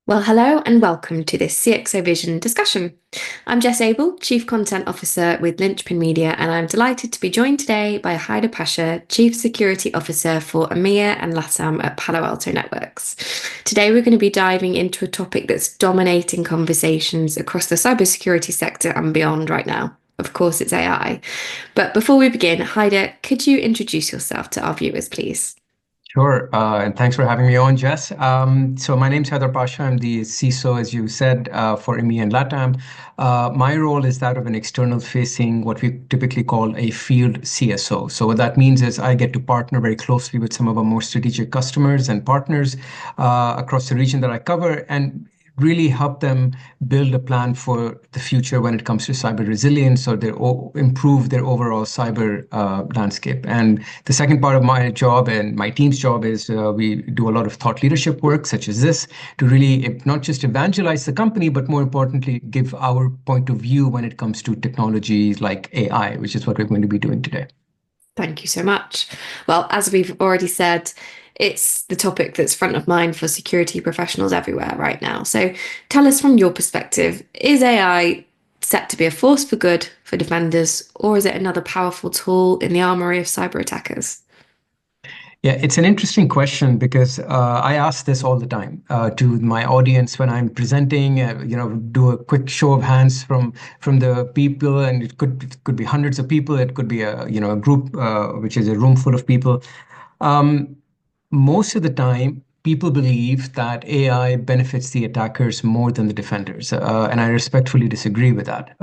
Well, hello and welcome to this CXO Vision discussion. I'm Jess Abell, Chief Content Officer with Lynchpin Media, and I'm delighted to be joined today by Haider Pasha, Chief Security Officer for EMEA and LATAM at Palo Alto Networks. Today, we're going to be diving into a topic that's dominating conversations across the cybersecurity sector and beyond right now. Of course, it's AI. But before we begin, Haider, could you introduce yourself to our viewers, please? Sure, and thanks for having me on, Jess. So my name's Haider Pasha. I'm the CISO, as you said, for EMEA and LATAM. My role is that of an external-facing, what we typically call a field CSO. So what that means is I get to partner very closely with some of our more strategic customers and partners across the region that I cover, and really help them build a plan for the future when it comes to cyber resilience or improve their overall cyber landscape. And the second part of my job and my team's job is we do a lot of thought leadership work, such as this, to really not just evangelize the company, but more importantly, give our point of view when it comes to technologies like AI, which is what we're going to be doing today. Thank you so much. Well, as we've already said, it's the topic that's front of mind for security professionals everywhere right now. So tell us from your perspective, is AI set to be a force for good for defenders, or is it another powerful tool in the armory of cyber attackers? Yeah, it's an interesting question because I ask this all the time to my audience when I'm presenting. Do a quick show of hands from the people, and it could be hundreds of people. It could be a group which is a room full of people. Um, Most of the time, people believe that AI benefits the attackers more than the defenders, and I respectfully disagree with that.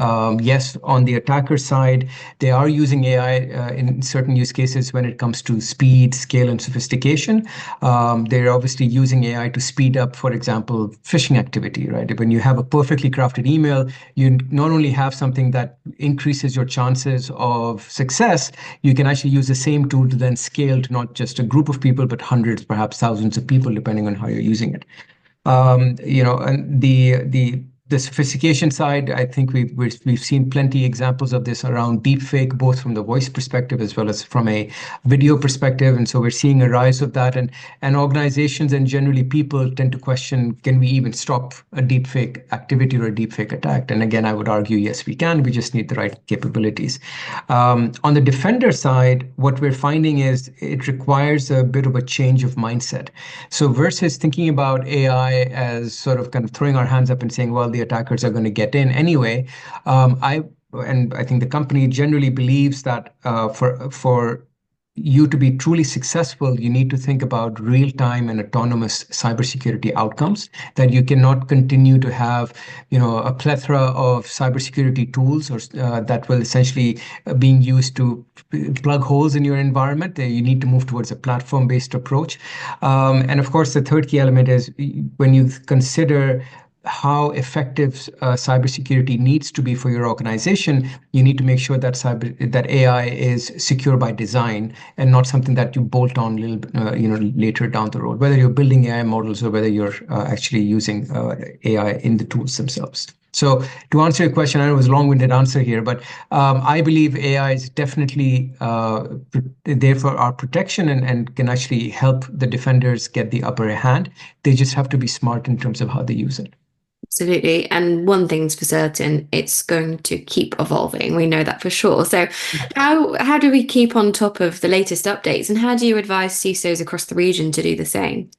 Yes, on the attacker side, they are using AI in certain use cases when it comes to speed, scale, and sophistication. They're obviously using AI to speed up, for example, phishing activity, right? When you have a perfectly crafted email, you not only have something that increases your chances of success, you can actually use the same tool to then scale to not just a group of people, but hundreds, perhaps thousands of people, depending on how you're using it. And the sophistication side, I think we've seen plenty examples of this around deepfake, both from the voice perspective as well as from a video perspective. And so we're seeing a rise of that. And organizations and generally people tend to question, can we even stop a deepfake activity or a deepfake attack? And again, I would argue, yes, we can. We just need the right capabilities. On the defender side, what we're finding is it requires a bit of a change of mindset. So versus thinking about AI as sort of kind of throwing our hands up and saying, well, the attackers are going to get in anyway, I think the company generally believes that for you to be truly successful, you need to think about real-time and autonomous cybersecurity outcomes, that you cannot continue to have, a plethora of cybersecurity tools or that will essentially being used to plug holes in your environment. You need to move towards a platform-based approach. And of course, the third key element is when you consider how effective cybersecurity needs to be for your organization, you need to make sure that AI is secure by design and not something that you bolt on later down the road, whether you're building AI models or whether you're actually using AI in the tools themselves. So to answer your question, I know it was a long-winded answer here, but I believe AI is definitely there for our protection and can actually help the defenders get the upper hand. They just have to be smart in terms of how they use it. Absolutely. And one thing's for certain, it's going to keep evolving. We know that for sure. So how do we keep on top of the latest updates, and how do you advise CISOs across the region to do the same?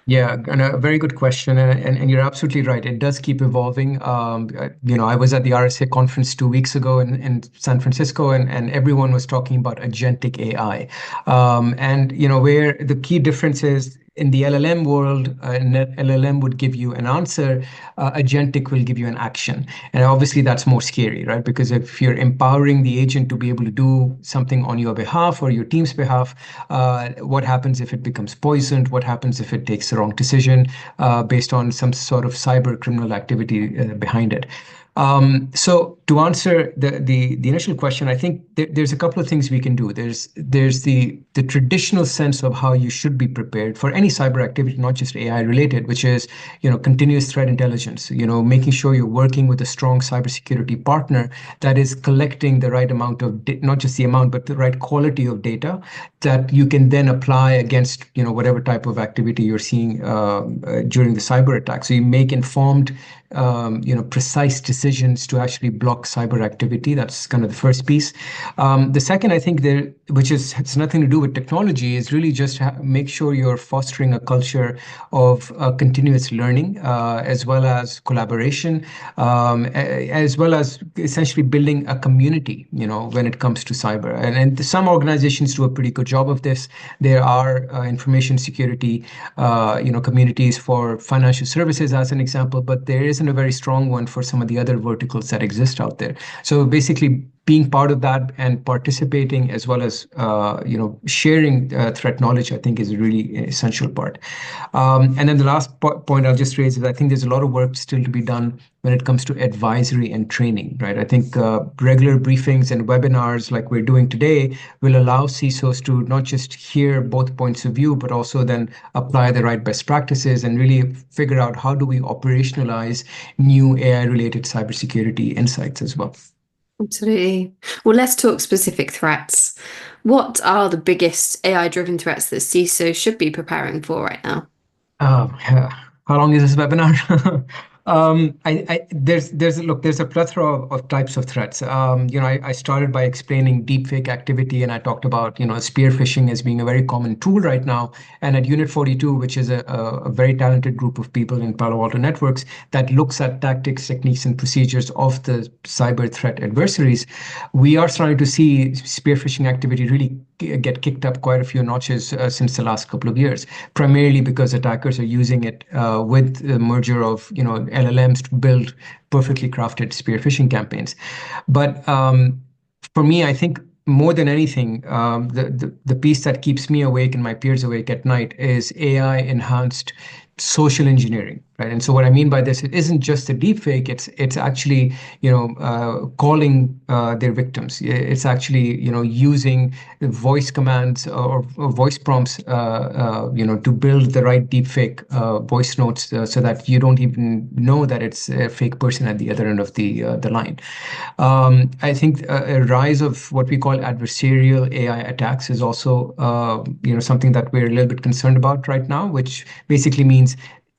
Yeah, and a very good question, and you're absolutely right. It does keep evolving. I was at the RSA conference 2 weeks ago in San Francisco, and everyone was talking about agentic AI. Where the key difference is in the LLM world, an LLM would give you an answer, agentic will give you an action. And obviously that's more scary, right? Because if you're empowering the agent to be able to do something on your behalf or your team's behalf, what happens if it becomes poisoned? What happens if it takes the wrong decision based on some sort of cyber criminal activity behind it? So to answer the initial question, I think there's a couple of things we can do. There's the traditional sense of how you should be prepared for any cyber activity, not just AI related, which is, continuous threat intelligence, making sure you're working with a strong cybersecurity partner that is collecting the right amount of, not just the amount, but the right quality of data that you can then apply against, whatever type of activity you're seeing during the cyber attack. So you make informed precise decisions to actually block cyber activity. That's kind of the first piece. The second, I think, which has nothing to do with technology, is really just make sure you're fostering a culture of continuous learning, as well as collaboration, as well as essentially building a community, when it comes to cyber. And some organizations do a pretty good job of this. There are information security, communities for financial services, as an example, but there isn't a very strong one for some of the other verticals that exist out there. So basically, being part of that and participating, as well as sharing threat knowledge, I think is a really essential part. And then the last point I'll just raise is I think there's a lot of work still to be done when it comes to advisory and training, right? I think regular briefings and webinars like we're doing today will allow CISOs to not just hear both points of view, but also then apply the right best practices and really figure out how do we operationalize new AI-related cybersecurity insights as well. Absolutely. Well, let's talk specific threats. What are the biggest AI-driven threats that CISO should be preparing for right now? Yeah. How long is this webinar? There's a plethora of types of threats. I started by explaining deepfake activity, and I talked about, spear phishing as being a very common tool right now. And at Unit 42, which is a very talented group of people in Palo Alto Networks that looks at tactics, techniques, and procedures of the cyber threat adversaries, we are starting to see spear phishing activity really get kicked up quite a few notches since the last couple of years, primarily because attackers are using it with the merger of LLMs to build perfectly crafted spear phishing campaigns. But for me, I think more than anything, the piece that keeps me awake and my peers awake at night is AI enhanced social engineering, right? And so what I mean by this, it isn't just a deep fake, it's actually, calling their victims. It's actually, using voice commands or voice prompts, to build the right deep fake voice notes so that you don't even know that it's a fake person at the other end of the line. I think a rise of what we call adversarial AI attacks is also, something that we're a little bit concerned about right now, which basically means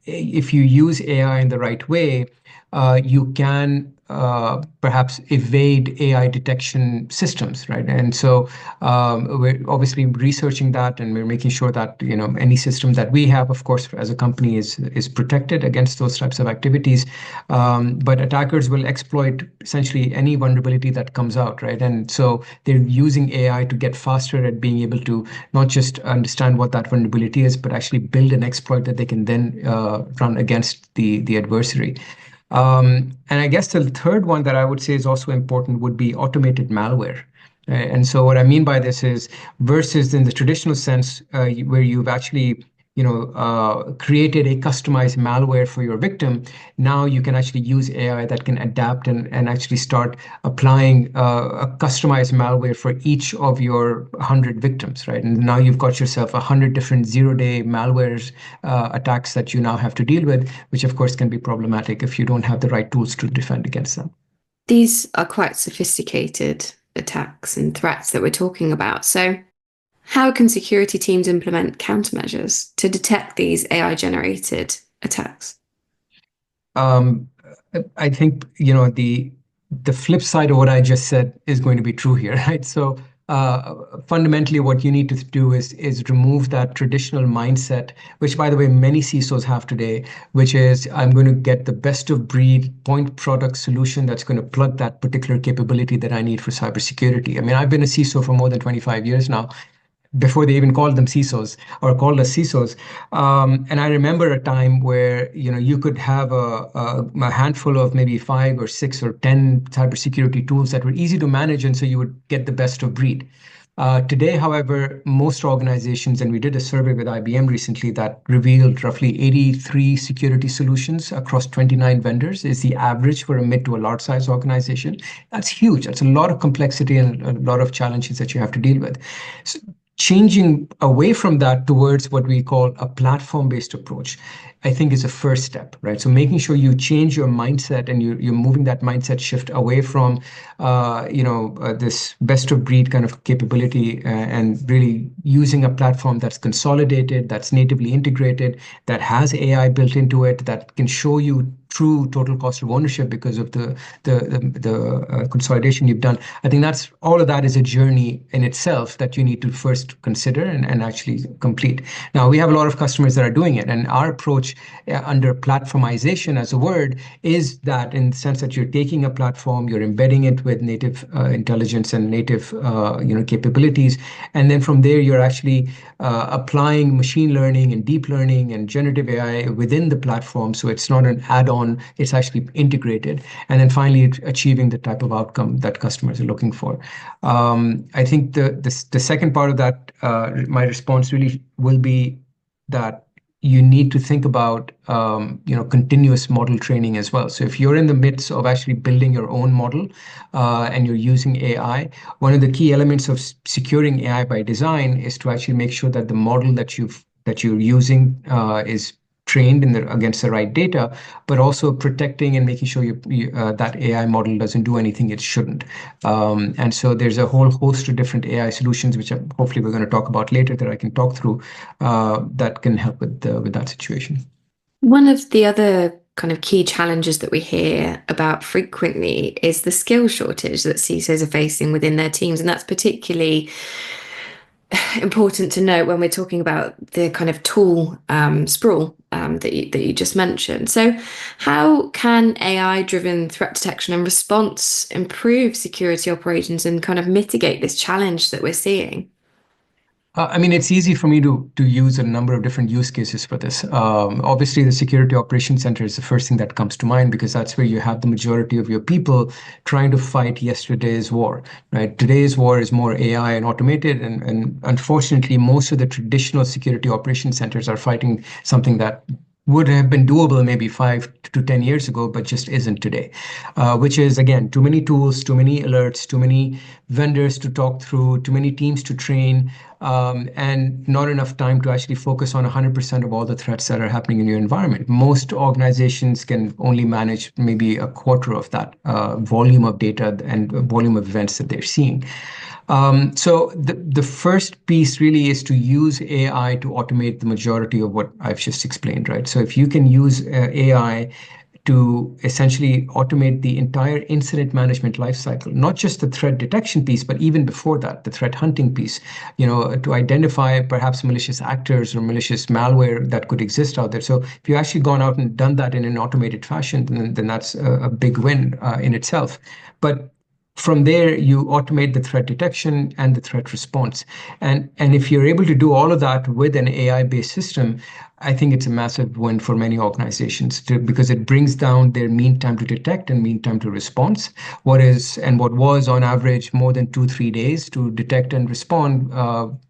if you use AI in the right way, you can perhaps evade AI detection systems, right? And so we're obviously researching that, and we're making sure that any system that we have, of course, as a company, is protected against those types of activities. But attackers will exploit essentially any vulnerability that comes out, right? And so they're using AI to get faster at being able to not just understand what that vulnerability is, but actually build an exploit that they can then run against the adversary. And I guess the third one that I would say is also important would be automated malware. And so what I mean by this is versus in the traditional sense, where you've actually created a customized malware for your victim, now you can actually use AI that can adapt and actually start applying a customized malware for each of your 100 victims, right? And now you've got yourself 100 different zero-day malwares attacks that you now have to deal with, which of course can be problematic if you don't have the right tools to defend against them. These are quite sophisticated attacks and threats that we're talking about. So how can security teams implement countermeasures to detect these AI-generated attacks? I think the flip side of what I just said is going to be true here, right? So fundamentally, what you need to do is remove that traditional mindset, which, by the way, many CISOs have today, which is I'm going to get the best of breed point product solution that's going to plug that particular capability that I need for cybersecurity. I mean, I've been a CISO for more than 25 years now, before they even called them CISOs or called us CISOs. And I remember a time where you could have a handful of maybe 5 or 6 or 10 cybersecurity tools that were easy to manage, and so you would get the best of breed. Today, however, most organizations, and we did a survey with IBM recently that revealed roughly 83 security solutions across 29 vendors is the average for a mid to a large size organization. That's huge. That's a lot of complexity and a lot of challenges that you have to deal with. So changing away from that towards what we call a platform-based approach, I think is a first step, right? So making sure you change your mindset and you're moving that mindset shift away from, this best of breed kind of capability and really using a platform that's consolidated, that's natively integrated, that has AI built into it, that can show you true total cost of ownership because of the consolidation you've done. I think that's all of that is a journey in itself that you need to first consider and actually complete. Now, we have a lot of customers that are doing it, and our approach under platformization as a word is that in the sense that you're taking a platform, you're embedding it with native intelligence and native capabilities, and then from there you're actually applying machine learning and deep learning and generative AI within the platform. So it's not an add-on, it's actually integrated. And then finally, achieving the type of outcome that customers are looking for. I think the second part of that, my response really will be that you need to think about continuous model training as well. So if you're in the midst of actually building your own model and you're using AI, one of the key elements of securing AI by design is to actually make sure that the model that you're using is trained against the right data, but also protecting and making sure that AI model doesn't do anything it shouldn't. And so there's a whole host of different AI solutions, which hopefully we're going to talk about later, that I can talk through that can help with that situation. One of the other kind of key challenges that we hear about frequently is the skill shortage that CISOs are facing within their teams. And that's particularly important to note when we're talking about the kind of tool sprawl that you just mentioned. So, how can AI-driven threat detection and response improve security operations and kind of mitigate this challenge that we're seeing? I mean, it's easy for me to use a number of different use cases for this. Obviously, the Security Operations Center is the first thing that comes to mind because that's where you have the majority of your people trying to fight yesterday's war, right? Today's war is more AI and automated, and unfortunately, most of the traditional security operations centers are fighting something that would have been doable maybe 5 to 10 years ago, but just isn't today, which is, again, too many tools, too many alerts, too many vendors to talk through, too many teams to train, and not enough time to actually focus on 100% of all the threats that are happening in your environment. Most organizations can only manage maybe a quarter of that volume of data and volume of events that they're seeing. So the first piece really is to use AI to automate the majority of what I've just explained, right? So if you can use AI to essentially automate the entire incident management lifecycle, not just the threat detection piece, but even before that, the threat hunting piece, to identify perhaps malicious actors or malicious malware that could exist out there. So if you actually gone out and done that in an automated fashion, then that's a big win in itself. But from there, you automate the threat detection and the threat response. And if you're able to do all of that with an AI-based system, I think it's a massive win for many organizations because it brings down their mean time to detect and mean time to response. What was on average more than 2, 3 days to detect and respond.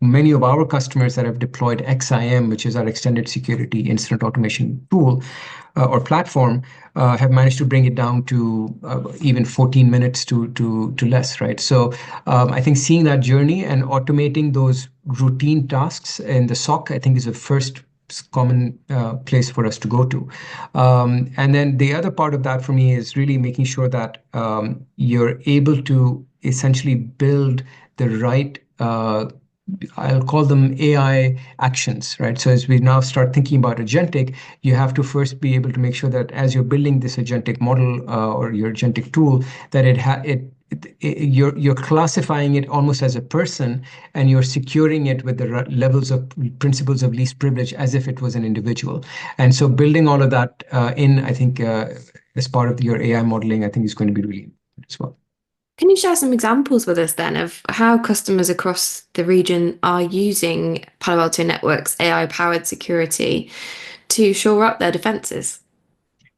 Many of our customers that have deployed XIM, which is our extended security incident automation tool or platform, have managed to bring it down to even 14 minutes to less, right? So I think seeing that journey and automating those routine tasks in the SOC, I think is a first common place for us to go to. And then the other part of that for me is really making sure that you're able to essentially build the right I'll call them AI actions, right? So as we now start thinking about agentic, you have to first be able to make sure that as you're building this agentic model or your agentic tool, that you're classifying it almost as a person, and you're securing it with the levels of principles of least privilege as if it was an individual. And so building all of that I think, as part of your AI modeling, I think is going to be really important as well. Can you share some examples with us then of how customers across the region are using Palo Alto Networks' AI-powered security to shore up their defenses?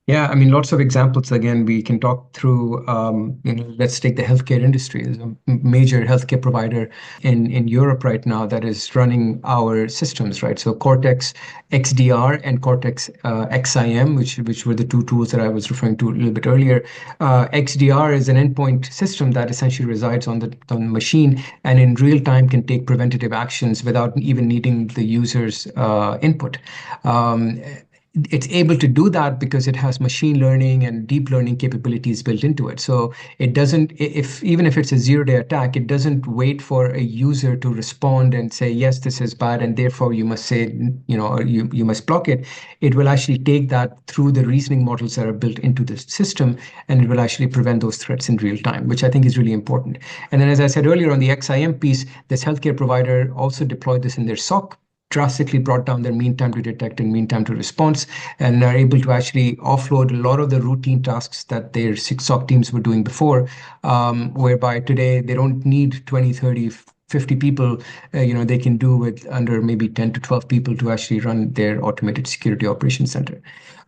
Yeah, I mean, lots of examples. Again, we can talk through, let's take the healthcare industry. There's a major healthcare provider in Europe right now that is running our systems, right? So Cortex XDR and Cortex XIM, which were the two tools that I was referring to a little bit earlier. XDR is an endpoint system that essentially resides on the machine and in real time can take preventative actions without even needing the user's input. Um, it's able to do that because it has machine learning and deep learning capabilities built into it. So it doesn't, if even if it's a zero-day attack, it doesn't wait for a user to respond and say, yes, this is bad, and therefore you must say, or you must block it. It will actually take that through the reasoning models that are built into the system, and it will actually prevent those threats in real time, which I think is really important. And then, as I said earlier on the XIM piece, this healthcare provider also deployed this in their SOC, drastically brought down their mean time to detect and mean time to response, and are able to actually offload a lot of the routine tasks that their SOC teams were doing before, whereby today they don't need 20, 30, 50 people. They can do with under maybe 10 to 12 people to actually run their automated security operations center.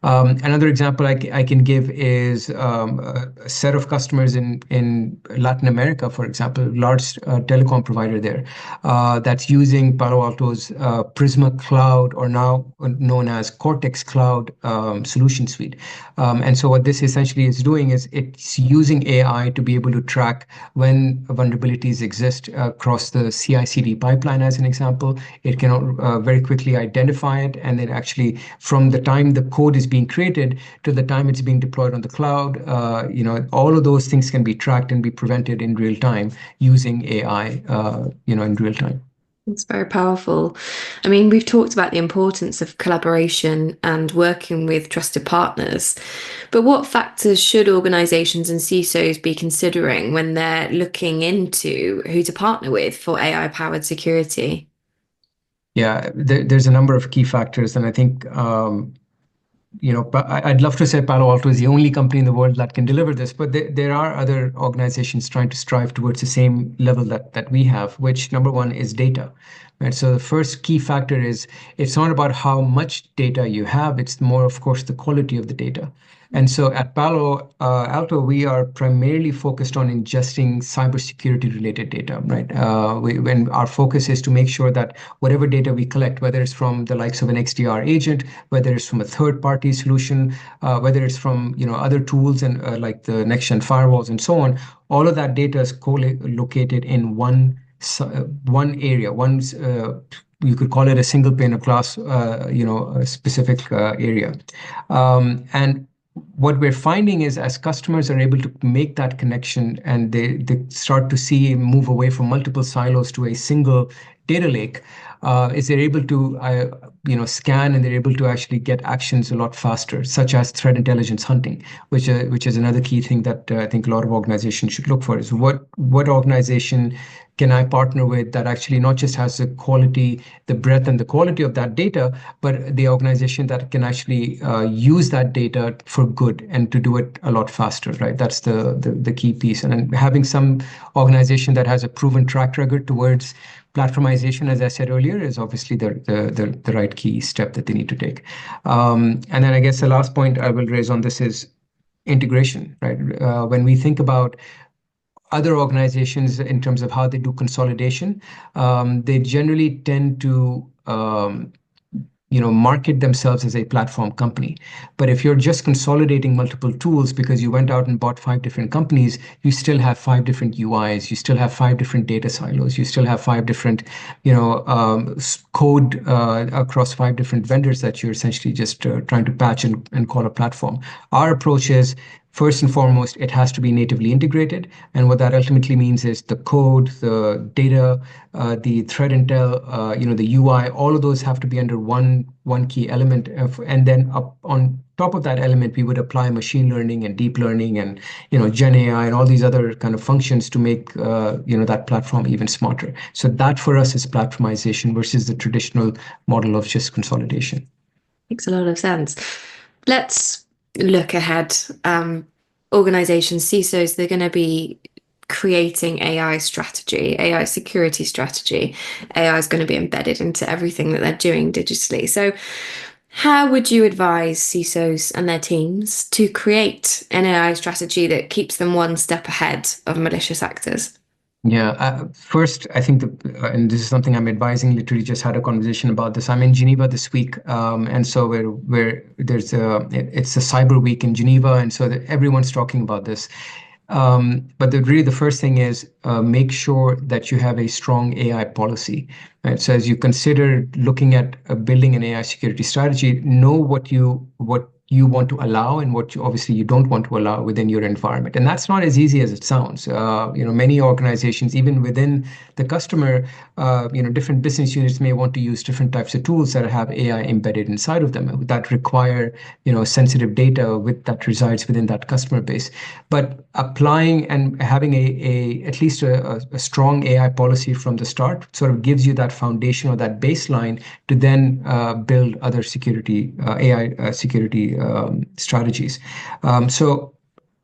Another example I can give is a set of customers in Latin America, for example, large telecom provider there that's using Palo Alto's Prisma Cloud, or now known as Cortex Cloud solution suite. And so what this essentially is doing is it's using AI to be able to track when vulnerabilities exist across the CI/CD pipeline, as an example. It can very quickly identify it, and then actually from the time the code is being created to the time it's being deployed on the cloud, all of those things can be tracked and be prevented in real time using AI, in real time. It's very powerful. I mean, we've talked about the importance of collaboration and working with trusted partners, but what factors should organizations and CISOs be considering when they're looking into who to partner with for AI-powered security? Yeah, there's a number of key factors, and I think I'd love to say Palo Alto is the only company in the world that can deliver this, but there are other organizations trying to strive towards the same level that we have, which number one is data. Right? So the first key factor is it's not about how much data you have, it's more, of course, the quality of the data. And so at Palo Alto, we are primarily focused on ingesting cybersecurity related data, right? When our focus is to make sure that whatever data we collect, whether it's from the likes of an XDR agent, whether it's from a third-party solution, whether it's from other tools and like the next-gen firewalls and so on, all of that data is co-located in one area, you could call it a single pane of glass, a specific area. And what we're finding is as customers are able to make that connection and they start to see move away from multiple silos to a single data lake, is they're able to scan, and they're able to actually get actions a lot faster, such as threat intelligence hunting, which is another key thing that I think a lot of organizations should look for, is what organization can I partner with that actually not just has the breadth and the quality of that data, but the organization that can actually use that data for good and to do it a lot faster, right? That's the key piece. And then having some organization that has a proven track record towards platformization, as I said earlier, is obviously the right key step that they need to take. And then I guess the last point I will raise on this is integration, right? When we think about other organizations in terms of how they do consolidation, they generally tend to market themselves as a platform company. But if you're just consolidating multiple tools because you went out and bought 5 different companies, you still have 5 different UIs, you still have 5 different data silos, you still have 5 different, code across 5 different vendors that you're essentially just trying to patch and call a platform. Our approach is, first and foremost, it has to be natively integrated. And what that ultimately means is the code, the data, the threat intel, the UI, all of those have to be under one key element. And then up on top of that element, we would apply machine learning and deep learning and, Gen AI and all these other kind of functions to make, that platform even smarter. So that for us is platformization versus the traditional model of just consolidation. Makes a lot of sense. Let's look ahead. Organizations, CISOs, they're going to be creating AI strategy, AI security strategy. AI is going to be embedded into everything that they're doing digitally. So, How would you advise CISOs and their teams to create an AI strategy that keeps them one step ahead of malicious actors? Yeah, first, I think and this is something I'm advising. Literally, just had a conversation about this. I'm in Geneva this week, and so where there's it's a cyber week in Geneva, and so everyone's talking about this. But really, the first thing is make sure that you have a strong AI policy. Right? So as you consider looking at building an AI security strategy, know what you want to allow and what obviously you don't want to allow within your environment. And that's not as easy as it sounds. Many organizations, even within the customer, different business units may want to use different types of tools that have AI embedded inside of them that require, sensitive data that resides within that customer base. But applying and having at least a strong AI policy from the start sort of gives you that foundation or that baseline to then build other security AI security strategies. So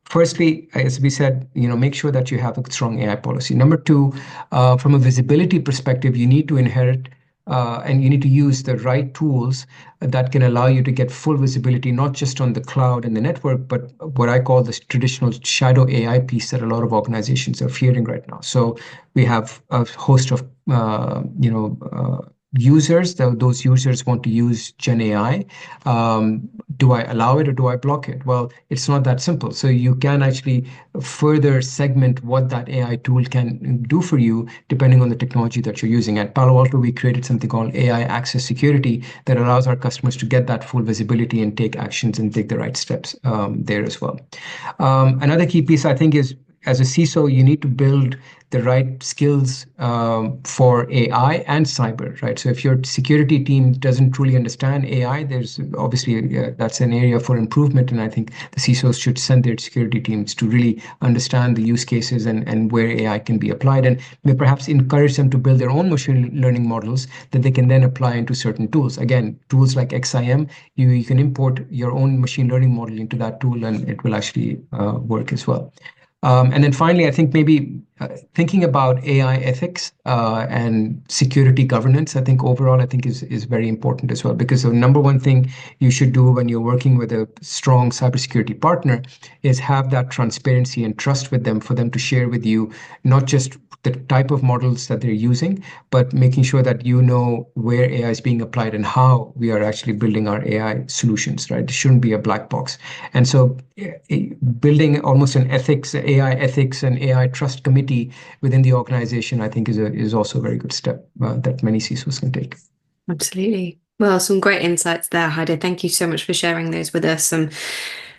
firstly, as we said, make sure that you have a strong AI policy. Number two, from a visibility perspective, you need to inherit and you need to use the right tools that can allow you to get full visibility, not just on the cloud and the network, but what I call the traditional shadow AI piece that a lot of organizations are fearing right now. So we have a host of, users. Those users want to use Gen AI. Do I allow it or do I block it? Well, it's not that simple. So you can actually further segment what that AI tool can do for you depending on the technology that you're using. At Palo Alto, we created something called AI Access Security that allows our customers to get that full visibility and take actions and take the right steps there as well. Another key piece, I think, is as a CISO, you need to build the right skills for AI and cyber, right? So if your security team doesn't truly understand AI, there's obviously that's an area for improvement. And I think the CISOs should send their security teams to really understand the use cases and where AI can be applied, and may perhaps encourage them to build their own machine learning models that they can then apply into certain tools. Again, tools like XIM, you can import your own machine learning model into that tool, and it will actually work as well. And then finally, I think maybe thinking about AI ethics and security governance, I think overall, I think is very important as well. Because the number one thing you should do when you're working with a strong cybersecurity partner is have that transparency and trust with them for them to share with you not just the type of models that they're using, but making sure that you know where AI is being applied and how we are actually building our AI solutions, right? It shouldn't be a black box. And so building almost an AI ethics and AI trust committee within the organization, I think is also a very good step that many CISOs can take. Absolutely. Well, some great insights there, Haider. Thank you so much for sharing those with us. Some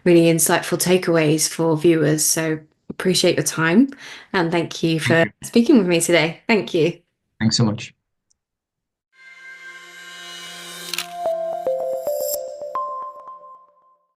really insightful takeaways for viewers. So appreciate your time and thank you Thank for you. speaking with me today. Thank you. Thanks so much.